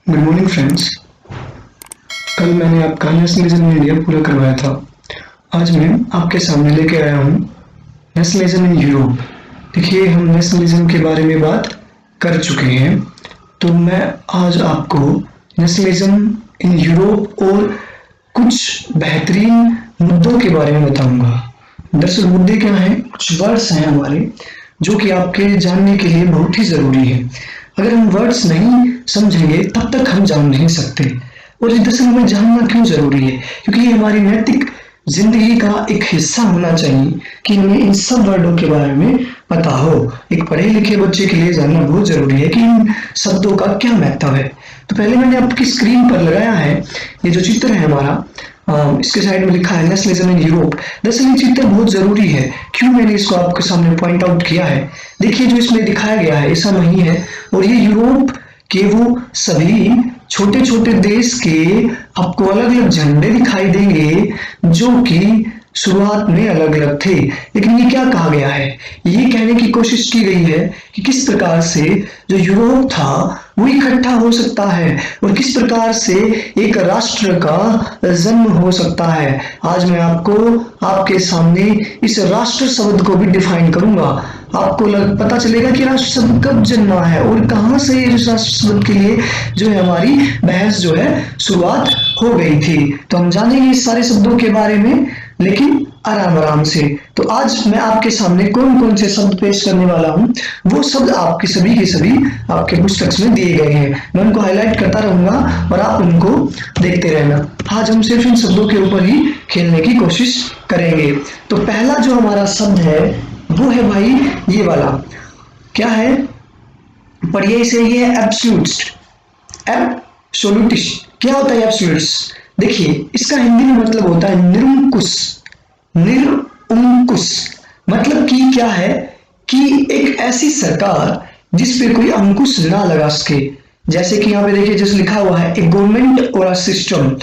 Good morning friends. कल मैंने आपका नेशनलिज्म इन इंडिया पूरा करवाया था। आज मैं आपके सामने लेके आया हूँ नेशनलिज्म इन यूरोप। देखिए, हम नेशनलिज्म के बारे में बात कर चुके हैं, तो मैं आज आपको नेशनलिज्म इन यूरोप और कुछ बेहतरीन मुद्दों के बारे में बताऊंगा। दरअसल मुद्दे क्या हैं, कुछ वर्ड्स हैं हमारे जो कि आपके जानने के लिए बहुत ही ज़रूरी है। अगर हम वर्ड्स नहीं समझेंगे तब तक हम जान नहीं सकते। और इस दरअसल हमें जानना क्यों ज़रूरी है, क्योंकि ये हमारी नैतिक जिंदगी का एक हिस्सा होना चाहिए कि हमें इन सब वर्डों के बारे में पता हो। एक पढ़े लिखे बच्चे के लिए जानना बहुत ज़रूरी है कि इन शब्दों का क्या महत्व है। तो पहले मैंने आपकी स्क्रीन पर लगाया है ये जो चित्र है हमारा, इसके साइड में लिखा है नेशनलिज्म इन यूरोप। दरअसल ये चित्र बहुत जरूरी है। क्यों मैंने इसको आपके सामने पॉइंट आउट किया है, देखिए जो इसमें दिखाया गया है ऐसा नहीं है, और ये यूरोप के वो सभी छोटे छोटे देश के आपको अलग अलग झंडे दिखाई देंगे जो कि शुरुआत में अलग अलग थे। लेकिन ये क्या कहा गया है, ये कहने की कोशिश की गई है कि किस प्रकार से जो यूरोप था वो इकट्ठा हो सकता है और किस प्रकार से एक राष्ट्र का जन्म हो सकता है। आज मैं आपको आपके सामने इस राष्ट्र शब्द को भी डिफाइन करूंगा। आपको पता चलेगा कि राष्ट्र शब्द कब जन्मा है और कहां से इस राष्ट्र शब्द के लिए जो है हमारी बहस जो है शुरुआत हो गई थी। तो हम जानेंगे इस सारे शब्दों के बारे में, लेकिन आराम आराम से। तो आज मैं आपके सामने कौन कौन से शब्द पेश करने वाला हूं, वो शब्द आपके सभी के सभी आपके पुस्तक में दिए गए हैं। मैं उनको हाईलाइट करता रहूंगा और आप उनको देखते रहना। आज हम सिर्फ इन शब्दों के ऊपर ही खेलने की कोशिश करेंगे। तो पहला जो हमारा शब्द है वो है भाई ये वाला, क्या है, पढ़िए इसे, ये है एब्सोल्यूट्स। एब्सोल्यूटिस्ट क्या होता है एब्सोल्यूट्स? देखिए इसका हिंदी में मतलब होता है निरंकुश। निरंकुश मतलब कि क्या है कि एक ऐसी सरकार जिस पे कोई अंकुश ना लगा सके। जैसे कि यहाँ पे देखिए जैसे लिखा हुआ है, ए गवर्नमेंट और a system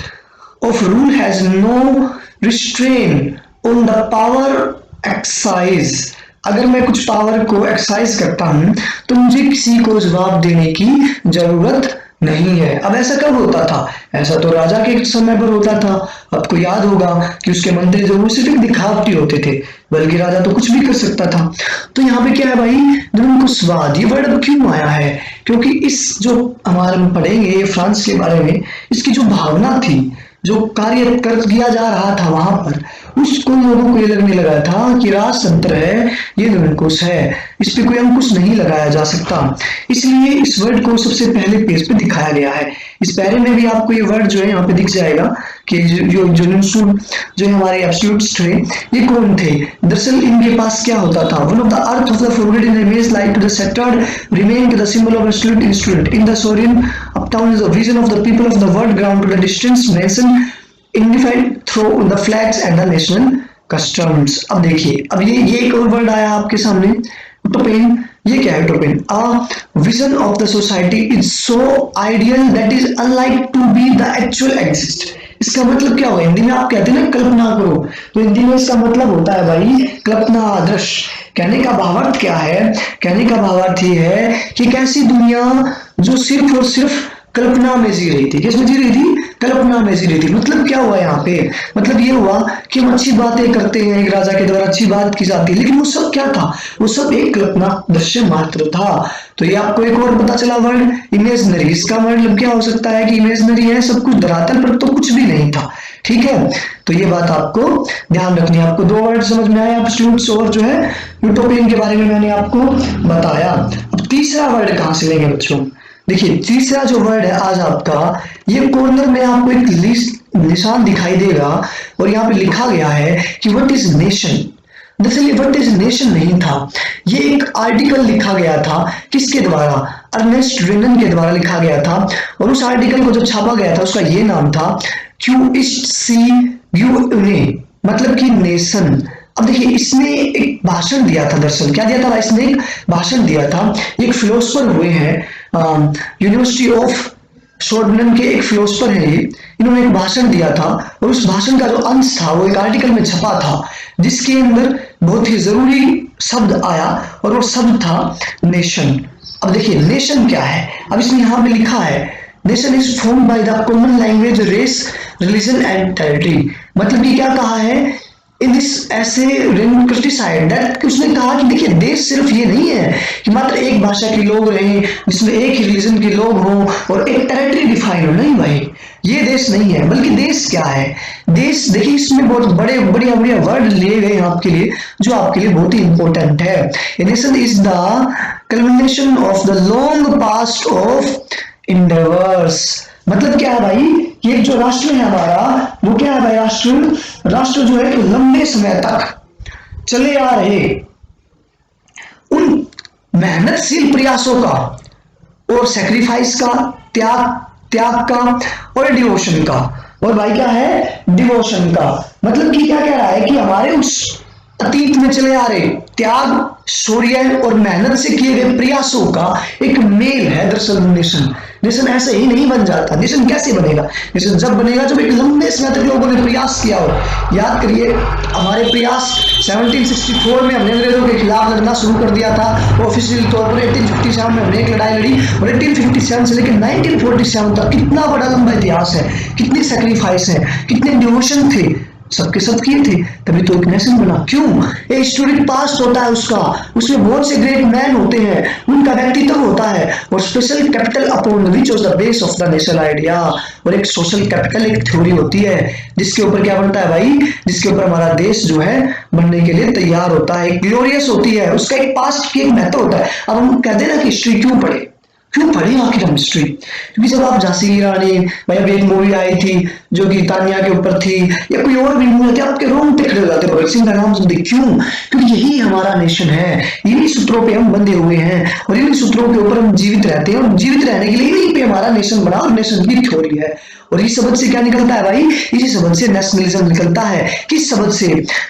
of rule has no restraint on the power excise. अगर मैं कुछ पावर को एक्सरसाइज करता हूं तो मुझे किसी को जवाब देने की जरूरत नहीं है। अब ऐसा कब होता था? ऐसा तो राजा के समय पर होता था। आपको याद होगा कि उसके मंत्री जो वो सिर्फ दिखावटी होते थे, बल्कि राजा तो कुछ भी कर सकता था। तो यहाँ पे क्या है भाई, निरंकुशवाद, ये वर्ड अब क्यों आया है? क्योंकि इस जो हमारे में पढ़ेंगे फ्रांस के बारे में, इसकी जो भावना थी, जो कार्य कर किया जा रहा था वहां पर, उसको लोगों को ये लगने लगा था कि राजतंत्र है, ये निरंकुश है, इस पे कोई अंकुश नहीं लगाया जा सकता। इसलिए इस वर्ड को सबसे पहले पेज पे दिखाया गया है। इस पैरे में भी आपको ये वर्ड जो है यहाँ पे दिख जाएगा कि जो हमारे एब्सोल्यूट्स थे ये कौन थे। दरअसल इनके पास क्या होता था, one of the earth of the forgotten image like to the sectored remain to the symbol of absolute instrument in the Sorian uptown is the vision of the people of the world ground to the distance nation Indified through the flags and the national customs। अब देखिए, अब ये एक और word आया आपके सामने, utopia। ये क्या है utopia? A vision of the society is so ideal that is unlike to be the actual exist। इसका मतलब क्या होगा? हिंदी में आप कहते हैं ना कल्पना करो, तो हिंदी में इसका मतलब होता है भाई कल्पना आदर्श। कहने का भावार्थ क्या है? कहने का भावार्थ ये है कि एक ऐसी दुनिया जो सिर्फ और सिर्फ कल्पना में जी रही थी। किसमें जी रही थी? कल्पना में जी रही थी। मतलब क्या हुआ यहाँ पे? मतलब ये हुआ कि हम अच्छी बातें करते हैं, एक राजा के द्वारा अच्छी बात की जाती है, लेकिन वो सब क्या था? वो सब एक कल्पना दृश्य मात्र था। तो ये आपको एक और पता चला वर्ड, इमेजनरी। इसका मतलब क्या हो सकता है कि इमेजनरी है, सब कुछ धरातल पर तो कुछ भी नहीं था। ठीक है, तो ये बात आपको ध्यान रखनी है। आपको दो वर्ड समझ में आए, एब्सोल्यूट्स और जो है यूटोपियन के बारे में मैंने आपको बताया। अब तीसरा वर्ड कहां से लेंगे बच्चों? देखिए तीसरा जो वर्ड है आज आपका, ये कॉर्नर में आपको एक लिस्ट निशान दिखाई देगा और यहाँ पे लिखा गया है कि व्हाट इज नेशन। दरअसल ये व्हाट इज नेशन नहीं था, ये एक आर्टिकल लिखा गया था। किसके द्वारा? अर्नेस्ट रेनन के द्वारा लिखा गया था। और उस आर्टिकल को जब छापा गया था उसका ये नाम था क्यू इस्ट सी यूने, मतलब कि नेशन। अब देखिए इसने एक भाषण दिया था। दरअसल क्या दिया था? इसने एक भाषण दिया था। एक फिलोसफर हुए हैं, यूनिवर्सिटी ऑफ सोर्बन के एक फिलोसफर हैं ये, इन्होंने एक भाषण दिया था और उस भाषण का जो अंश था वो एक आर्टिकल में छपा था, जिसके अंदर बहुत ही जरूरी शब्द आया और वो शब्द था नेशन। अब देखिए नेशन क्या है, अब इसमें यहाँ पे लिखा है nation is formed by the common language, race, religion and territory. मतलब कि क्या कहा है in this essay criticised that, उसने कहा कि देखिए देश सिर्फ ये नहीं है कि मात्र एक भाषा के लोग रहें, जिसमें एक ही रिलीजन के लोग हों और एक टेरिटरी डिफाइन हो, नहीं भाई, ये देश नहीं है। बल्कि देश क्या है, देश देखिए इसमें बहुत बड़े बढ़िया बढ़िया वर्ड लिए गए आपके लिए जो आपके लिए बहुत ही इंपॉर्टेंट है। A nation is the culmination of the long past of endeavours. मतलब क्या है भाई, ये जो राष्ट्र है हमारा वो क्या है भाई, राष्ट्र जो है तो लंबे समय तक चले आ रहे उन मेहनतशील प्रयासों का और सेक्रीफाइस का, त्याग का और डिवोशन का। और भाई क्या है, डिवोशन का। मतलब कि क्या कह रहा है कि हमारे उस अतीत में चले आ रहे त्याग, शौर्य और मेहनत से किए गए प्रयासों का एक मेल है दरअसल नेशन। नेशन ऐसे ही नहीं बन जाता। नेशन कैसे बनेगा, नेशन जब बनेगा जब एक लंबे समय तक लोगों ने प्रयास किया हो। याद करिए हमारे प्रयास 1764 में हमने अंग्रेजों के खिलाफ लड़ना शुरू कर दिया था ऑफिशियल तौर पर। 1857 में हमने एक लड़ाई लड़ी और 1857 से लेकर 1947 तक कितना बड़ा लंबा इतिहास है, कितनी सेक्रीफाइस है, कितने डिवोशन थे, सबके सब किए थे, तभी तो एक नेशन बना। क्यों, एक हिस्टोरिक पास्ट होता है उसका, उसमें बहुत से ग्रेट मैन होते हैं, उनका व्यक्तित्व होता है और special capital upon which was the base of the national idea. और एक सोशल कैपिटल, एक थ्योरी होती है जिसके ऊपर क्या बनता है भाई, जिसके ऊपर हमारा देश जो है बनने के लिए तैयार होता है, ग्लोरियस होती है, उसका एक पास्ट की एक महत्व होता है। अब हम कहते हैं ना कि हिस्ट्री क्यों पढ़े, क्यों पढ़ी आखिर हम हिस्ट्री, क्योंकि जब आप झांसी की रानी, भाई अभी एक मूवी आई थी जो कि तानिया के ऊपर थी या कोई और भी मूवी थी, आपके रोंगटे खड़े हो जाते भगत सिंह का नाम सुनते। क्यों, क्योंकि यही हमारा नेशन है, इन्हीं सूत्रों पे हम बंधे हुए हैं और इन्हीं सूत्रों के ऊपर हम जीवित रहते हैं और जीवित रहने के लिए यहीं पे हमारा नेशन बना और नेशन की थ्योरी है। और इस शब्द से क्या निकलता है भाई, इसी शब्द से नेशनलिज्म निकलता है। किस शब्द से,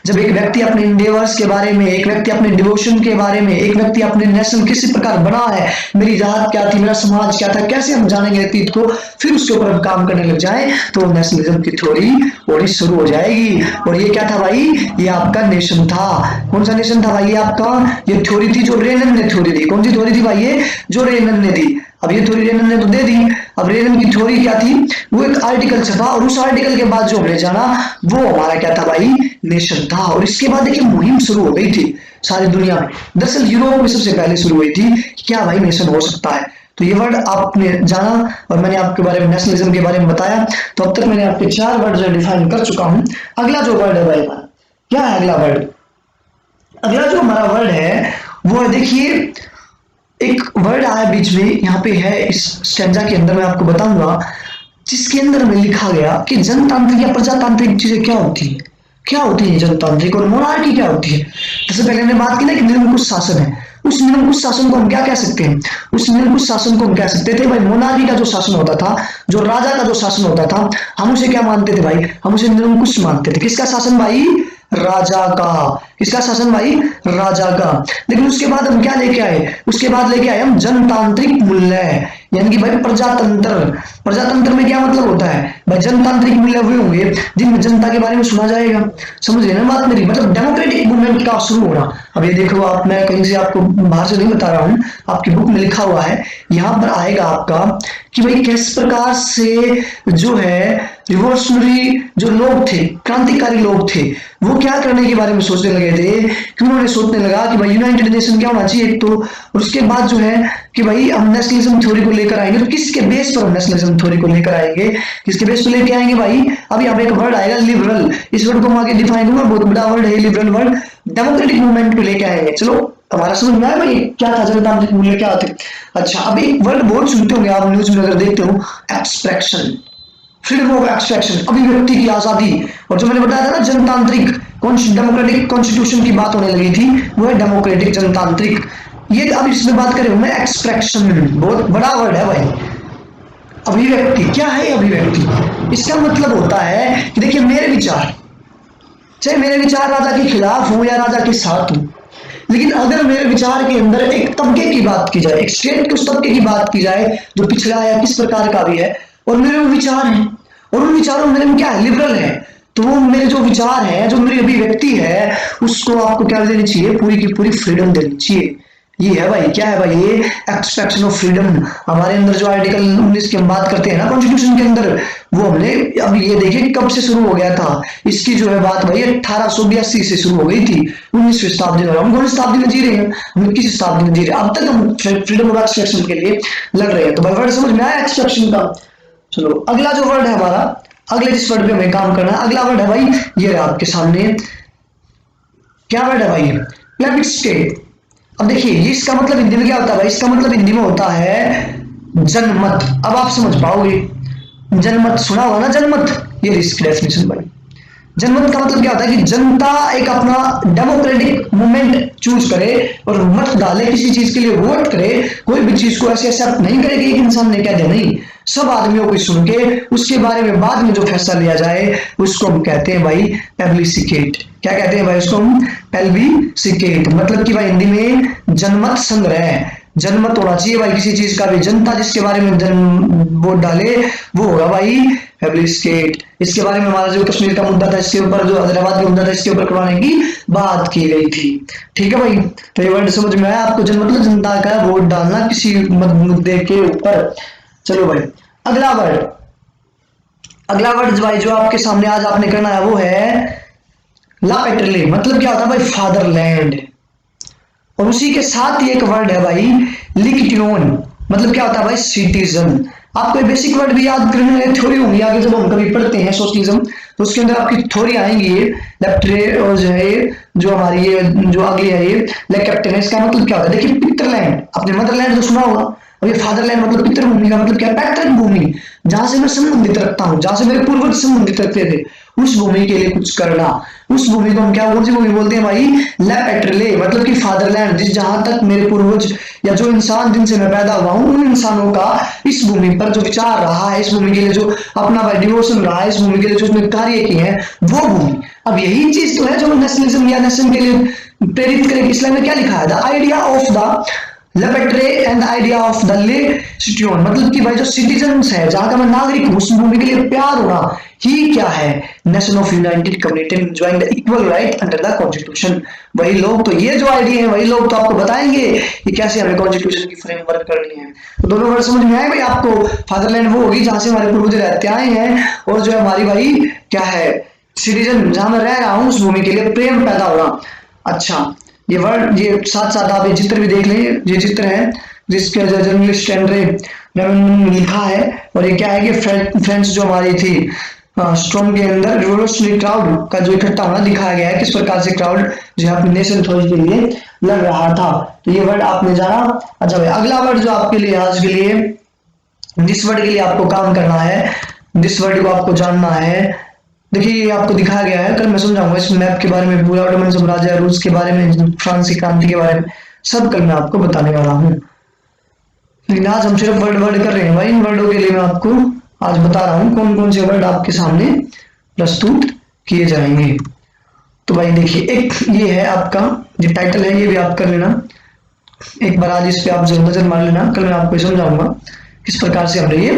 जब एक व्यक्ति अपने इंडेवर्स के बारे में, एक व्यक्ति अपने डिवोशन के बारे में, एक व्यक्ति अपने नेशनल किसी प्रकार बना है, मेरी जात क्या थी, मेरा समाज क्या था, कैसे हम जानेंगे अतीत को, फिर उसके ऊपर हम काम करने लग जाए तो नेशनलिज्म की थ्योरी और शुरू हो जाएगी। और ये क्या था भाई, ये आपका नेशन था। कौन सा नेशन था भाई, ये आपका ये थ्योरी थी जो रेनन ने थ्योरी दी। कौन सी थ्योरी थी भाई, ये जो रेनन ने दी। अब ये थ्योरी रेनन ने तो दे दी, अब रेनन की थ्योरी क्या थी, वो एक आर्टिकल छपा और उस आर्टिकल के बाद जो हमने जाना वो हमारा क्या था भाई, नेशन था। और इसके बाद देखिए मुहिम शुरू हो गई थी सारी दुनिया में। दरअसल यूरोप में सबसे पहले शुरू हुई थी कि क्या भाई नेशन हो सकता है। तो ये वर्ड आपने जाना और मैंने आपके बारे में नेशनलिज्म के बारे में बताया। तो अब तक मैंने आपके 4 वर्ड जो डिफाइन कर चुका हूं। अगला जो वर्ड है भाई, क्या है अगला वर्ड, अगला जो हमारा वर्ड है वो है, देखिए एक वर्ड आया बीच में, यहाँ पे है इस स्टैंजा के अंदर, मैं आपको बताऊंगा, जिसके अंदर हमें लिखा गया कि जनतांत्रिक या प्रजातांत्रिक चीजें क्या होती है, क्या होती है जनतांत्रिक और मोनार्की क्या होती है। जैसे पहले हमने बात की ना कि निरंकुश शासन है, उस निरंकुश शासन को हम क्या कह सकते हैं, उस निरंकुश शासन को हम कह सकते थे भाई मोनार्की का जो शासन होता था, जो राजा का जो शासन होता था, हम उसे क्या मानते थे भाई, हम उसे निरंकुश मानते थे। किसका शासन भाई, राजा का। किसका शासन भाई, राजा का। लेकिन उसके बाद हम क्या लेके आए, उसके बाद लेके आए हम जनतांत्रिक मूल्य, यानी कि भाई प्रजातंत्र। प्रजातंत्र में क्या मतलब होता है भाई, जनतांत्रिक मूल्य हुए होंगे जिनमें जनता के बारे में सुना जाएगा। समझ रहे ना बात मेरी, मतलब डेमोक्रेटिक मूवमेंट का शुरू होना। अब ये देखो आप, मैं कहीं से आपको बाहर से नहीं बता रहा हूँ, आपकी बुक में लिखा हुआ है, यहाँ पर आएगा आपका कि भाई किस प्रकार से जो है रिवॉल्यूशनरी जो लोग थे, क्रांतिकारी लोग थे, वो क्या करने के बारे में सोचने लगे थे कि उन्होंने सोचने लगा कि भाई यूनाइटेड नेशन क्या होना चाहिए एक तो, और उसके बाद जो है कि भाई हम नेशनलिज्म थ्योरी को लेकर आएंगे। तो किसके बेस पर हम नेशनलिज्म थ्योरी को लेकर आएंगे, किसके बेस पर लेके आएंगे भाई, अभी यहाँ पे एक वर्ड आएगा लिबरल, इस वर्ड को हम आगे डिफाइन करूंगा, बहुत बड़ा वर्ड है लिबरल वर्ड, डेमोक्रेटिक मूवमेंट को लेके आएंगे। चलो हमारा समझ में आया भाई क्या था जनतांत्रिक मूल्य क्या होते। अच्छा, अब एक वर्ड बहुत सुनते होंगे आप न्यूज में अगर देखते हो, एब्स्ट्रैक्शन, फ्रीडम ऑफ एक्सप्रेशन, अभिव्यक्ति की आजादी। और जो मैंने बताया था ना जनतांत्रिक डेमोक्रेटिक कॉन्स्टिट्यूशन की बात होने लगी थी, वो है डेमोक्रेटिक जनतांत्रिक। ये अब इसमें बात करें मैं एक्सप्रेशन, बहुत बड़ा वर्ड है भाई। अभिव्यक्ति क्या है, अभिव्यक्ति इसका मतलब होता है कि देखिए मेरे विचार, चाहे मेरे विचार राजा के खिलाफ हो या राजा के साथ हो, लेकिन अगर मेरे विचार के अंदर एक तबके की बात की जाए, एक स्टेट के उस तबके की बात की जाए जो पिछड़ा है किस प्रकार का भी है, और मेरे वो विचार हैं और उन विचारों में क्या है, लिबरल है, तो वो मेरे जो विचार है, जो मेरी अभिव्यक्ति है, उसको आपको क्या देनी चाहिए, पूरी की पूरी फ्रीडम देनी चाहिए। ये है भाई, क्या है भाई, ये एक्सपेक्टेशन ऑफ फ्रीडम। हमारे अंदर जो आर्टिकल 19 की हम बात करते हैं ना कॉन्स्टिट्यूशन के अंदर, वो हमने अब ये देखिए कब से शुरू हो गया था। इसकी जो है बात भाई 1882 से शुरू हो गई थी, 19वीं शताब्दी में। हम कौन सी शताब्दी में जी रहे हैं, हम 21 शताब्दी में जी रहे हैं। अब तक हम फ्रीडम ऑफ एक्सप्रेशन के लिए लड़ रहे हैं। तो भाई वर्ड समझ में आया एक्सप्रेशन का। चलो अगला जो वर्ड है हमारा, अगले जिस वर्ड पे हमें काम करना है, अगला वर्ड है भाई ये रहा आपके सामने। क्या वर्ड है भाई, प्लेबिस्सिट। अब देखिए ये इसका मतलब हिंदी में क्या होता है भाई, इसका मतलब हिंदी में होता है जनमत। अब आप समझ पाओगे, जनमत सुना होगा ना, जनमत, ये इसकी डेफिनेशन भाई। जनमत का मतलब क्या होता है कि जनता एक अपना डेमोक्रेटिक मूवमेंट चूज करे और मत डाले, किसी चीज के लिए वोट करे, कोई भी चीज को ऐसे एक्सेप्ट नहीं करे कि एक इंसान ने कह दिया, नहीं, सब आदमियों को सुन के उसके बारे में बाद में जो फैसला लिया जाए उसको हम कहते हैं भाई प्लेबिस्सिट। क्या कहते हैं भाई उसको हम, प्लेबिस्सिट। मतलब कि भाई हिंदी में जनमत संग्रह, जनमत होना चाहिए भाई किसी चीज का भी, जनता जिसके बारे में वोट डाले वो होगा भाई प्लेबिस्सिट। इसके बारे में हमारा जो कश्मीर का मुद्दा था, इसके ऊपर जो हैदराबाद का मुद्दा था, इसके ऊपर करवाने की बात की गई थी। ठीक है भाई, तो ये वर्ड समझ में आया आपको, मतलब जनता का वोट डालना किसी मुद्दे के ऊपर। चलो भाई अगला वर्ड, अगला वर्ड भाई जो आपके सामने आज आपने करना है वो है ला पैट्रिले। मतलब क्या होता है भाई, फादरलैंड। और उसी के साथ ही एक वर्ड है भाई लिक्टियोन। मतलब क्या होता है भाई, सिटीजन। आपको बेसिक वर्ड भी याद करने में थ्योरी होंगी आगे जब हम कभी पढ़ते हैं सोशलिज्म, तो उसके अंदर आपकी थ्योरी आएंगी ये लेफ्टे, और जो है जो हमारी ये जो अगली है ये ले कैप्टन। इसका मतलब क्या होता है, देखिए पितरलैंड, अपने मदरलैंड तो सुना होगा, और ये फादरलैंड मतलब पितृभूमि का मतलब क्या है, पैतृक भूमि, जहां से मैं संबंधित रखता हूं, जहां से मेरे पूर्वज संबंधित रखते थे, उस भूमि के लिए कुछ करना। उस भूमि को हम क्या, कौन सी भूमि बोलते हैं भाई, ला पैट्रिले। मतलब कि फादरलैंड, जिस जहां तक मेरे पूर्वज या जो इंसान जिनसे मैं पैदा हुआ हूं, उन इंसानों का इस भूमि पर जो विचार रहा है, इस भूमि के लिए जो अपना भाई डिवोशन रहा है, इस भूमि के लिए जो उसने कार्य किए हैं, वो भूमि। अब यही चीज तो है जो नेशनलिज्म या नेशन के लिए प्रेरित करेगी। इस्लाम में क्या लिखा है, द आइडिया ऑफ द लेपेट्रे and the idea of the लेस्टियोन। मतलब कि भाई जो सिटीजन्स है, जहां का मैं नागरिक हूं, उस भूमि के लिए प्यार होना ही क्या है, nation of United community enjoying the equal right under the constitution. वही लोग, तो ये जो आइडिया है वही लोग तो आपको बताएंगे कि कैसे हमें कॉन्स्टिट्यूशन की फ्रेमवर्क करनी है। तो दोनों वर्ड समझ में आए भाई आपको। फादरलैंड वो होगी जहां से हमारे पूर्वज रहते आए हैं, और जो हमारी भाई क्या है, सिटीजन, जहां मैं रह रहा हूं उस भूमि के लिए प्रेम पैदा होना। अच्छा, ये वर्ड, ये साथ साथ आप ये चित्र भी देख लें, ये चित्र है जिसके जर्नलिस्ट एंड्रे ने लिखा है। और ये क्या है कि फ्रेंड्स जो हमारी थी स्ट्रॉम के अंदर रिवोल्यूशनरी क्राउड का जो इकट्ठा होना दिखाया गया है, किस प्रकार से क्राउड जो है अपने नेशन थ्योरी के लिए लड़ रहा था। तो ये वर्ड आपने जाना। अच्छा भाई अगला वर्ड जो आपके लिए आज के लिए, जिस वर्ड के लिए आपको काम करना है, जिस वर्ड को आपको जानना है, देखिए आपको दिखाया गया है, कल मैं समझाऊंगा इस मैप के बारे में, पूरा ऑटोमन साम्राज्य, रूस के बारे में, फ्रांस की क्रांति के बारे में, सब कल मैं आपको बताने वाला हूँ। लेकिन आज हम सिर्फ वर्ड कर रहे हैं भाई। इन वर्डों के लिए मैं आपको आज बता रहा हूँ कौन कौन से वर्ड आपके सामने प्रस्तुत किए जाएंगे। तो भाई देखिए, एक ये है आपका जो टाइटल है, ये भी आप कर लेना एक बार, आज इस पे आप जरूर नजर मार लेना, कल मैं आपको समझाऊंगा किस प्रकार से हमें ये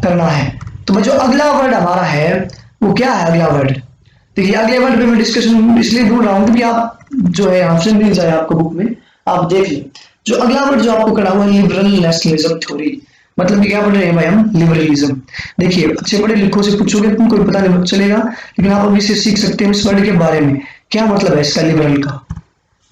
करना है। तो भाई जो अगला वर्ड हमारा है वो क्या है, अगला वर्ड देखिए, अगले वर्ड पे मैं डिस्कशन इसलिए ढूंढ रहा हूँ क्योंकि आप जो है ऑप्शन मिल जाए आपको बुक में, आप देख लें। जो अगला वर्ड जो आपको करना हुआ है लिबरल नेशनलिज्म थ्योरी। मतलब कि क्या पढ़ रहे हैं भाई हम, लिबरलिज्म। देखिए अच्छे पढ़े लिखों से पूछोगे तुमको पता नहीं चलेगा, लेकिन आप अभी से सीख सकते हैं इस वर्ड के बारे में, क्या मतलब है इसका लिबरल का।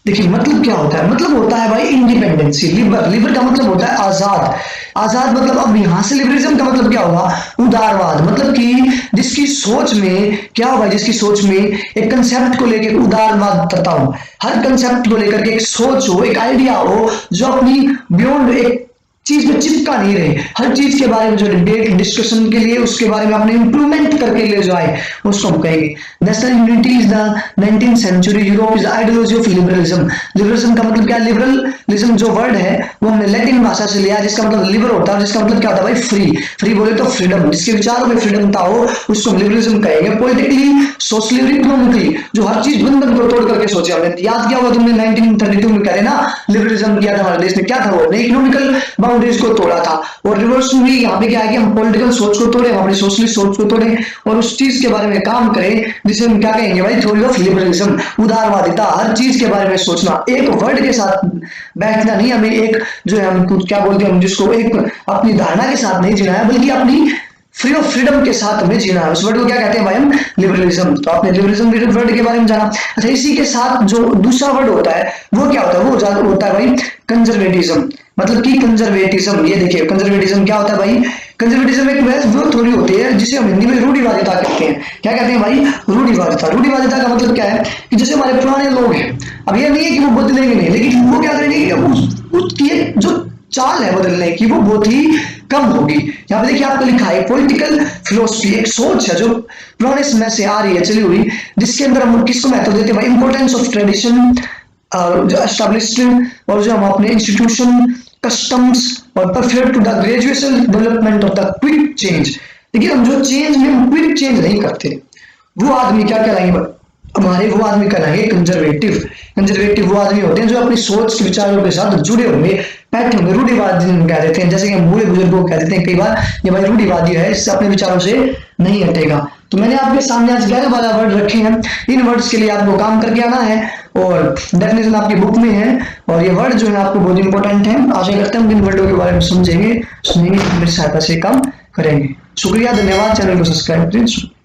देखिए मतलब क्या होता है, मतलब होता है भाई इंडिपेंडेंसी। लिबर, लिबर का मतलब होता है आजाद। आजाद मतलब, अब यहां से लिबरलिज्म का मतलब क्या होगा, उदारवाद। मतलब कि जिसकी सोच में क्या होगा, जिसकी सोच में एक कंसेप्ट को लेकर उदारवाद करता हूं, हर कंसेप्ट को लेकर के एक सोच हो, एक आइडिया हो जो अपनी बियॉन्ड एक चीज में चिपका नहीं रहे, हर चीज के बारे में जो डिबेट डिस्कशन के लिए उसके बारे में अपने इंप्रूवमेंट करके ले जाए, उसको हम कहेंगे national unity is the 19th century Europe is ideology of liberalism. Liberalism का मतलब क्या, लिबरलिज्म जो वर्ड है वो हमने लैटिन भाषा से लिया, जिसका मतलब लिबर होता है, जिसका मतलब क्या होता है भाई फ्री। फ्री बोले तो फ्रीडम, जिसके विचारों में फ्रीडमता हो उसको लिबरलिज्म कहेंगे। पॉलिटिकली, सोशली, इकोनॉमिकली, जो हर चीज बंधन को तोड़ करके सोचे। हमने याद किया होगा तुमने 1932 में कह रहे ना लिबरलिज्म किया था हमारे देश में, क्या था वो, इकोनॉमिकल बाउंड्रीज को तोड़ा था। और रिवर्स में भी यहाँ पे क्या है कि हम पॉलिटिकल सोच को तोड़े, हम अपनी सोशलिस्ट सोच को तोड़े और उस चीज के बारे में काम करें जिसे हम क्या कहेंगे भाई, थ्योरी ऑफ लिबरलिज्म, उदारवादिता, हर चीज के बारे में सोचना, एक वर्ड के साथ बैठना नहीं, हमें एक जो है हम क्या बोलते हैं, हम जिसको एक अपनी धारणा के साथ नहीं जीना है बल्कि अपनी फ्रीडम के साथ में जीना है। उस वर्ड को क्या कहते हैं भाई हम, लिबरलिज्म। तो आपने लिबरलिज्म वर्ड के बारे में जाना। अच्छा, इसी के साथ जो दूसरा वर्ड होता है वो क्या होता है, वो होता है भाई कंजर्वेटिज्म। मतलब कि कंजर्वेटिज्म, ये देखिए कंजर्वेटिज्म क्या होता है भाई, कंजर्वेटिज्म एक वो थ्योरी होती है जिसे हम हिंदी में रूढ़िवादिता कहते हैं। क्या कहते हैं भाई, रूढ़िवादिता। रूढ़िवादिता का मतलब क्या है कि जैसे हमारे पुराने लोग हैं, अब ये नहीं है कि वो बदलेंगे नहीं, लेकिन वो क्या करेंगे कि उसकी जो चाल है बदलने की वो बहुत ही कम होगी। यहाँ पे देखिए आपको लिखा है पॉलिटिकल फिलोसफी, एक सोच है जो पुराने समय से आ रही है, चली हुई, जिसके अंदर हम किसको महत्व देते हैं भाई, इंपॉर्टेंस ऑफ ट्रेडिशन, जो एस्टैब्लिश्ड और जो हम अपने इंस्टीट्यूशन, कस्टम्स और perfect to the graduation development of the quick change. लेकिन हम जो चेंज में हम क्विक चेंज नहीं करते, वो आदमी क्या कहलाएंगे, हमारे वो आदमी कहलाएंगे कंजर्वेटिव। कंजर्वेटिव वो आदमी होते हैं जो अपनी सोच के विचारों के साथ जुड़े होंगे, बैठे होंगे। रूढ़िवादी कह देते हैं, जैसे कि हम बूढ़े बुजुर्गों को कह देते हैं कई बार, ये भाई रूढ़िवादी है, इससे अपने विचारों से नहीं हटेगा। तो मैंने आपके सामने आज 11 12 वर्ड रखे हैं, इन वर्ड्स के लिए आपको काम करके आना है और डेफिनेशन आपकी बुक में है और ये वर्ड जो है आपको बहुत इंपॉर्टेंट है। आशा करते हैं इन वर्डों के बारे में समझेंगे, सुनेंगे, मेरी सहायता से काम करेंगे। शुक्रिया, धन्यवाद। चैनल को सब्सक्राइब करें।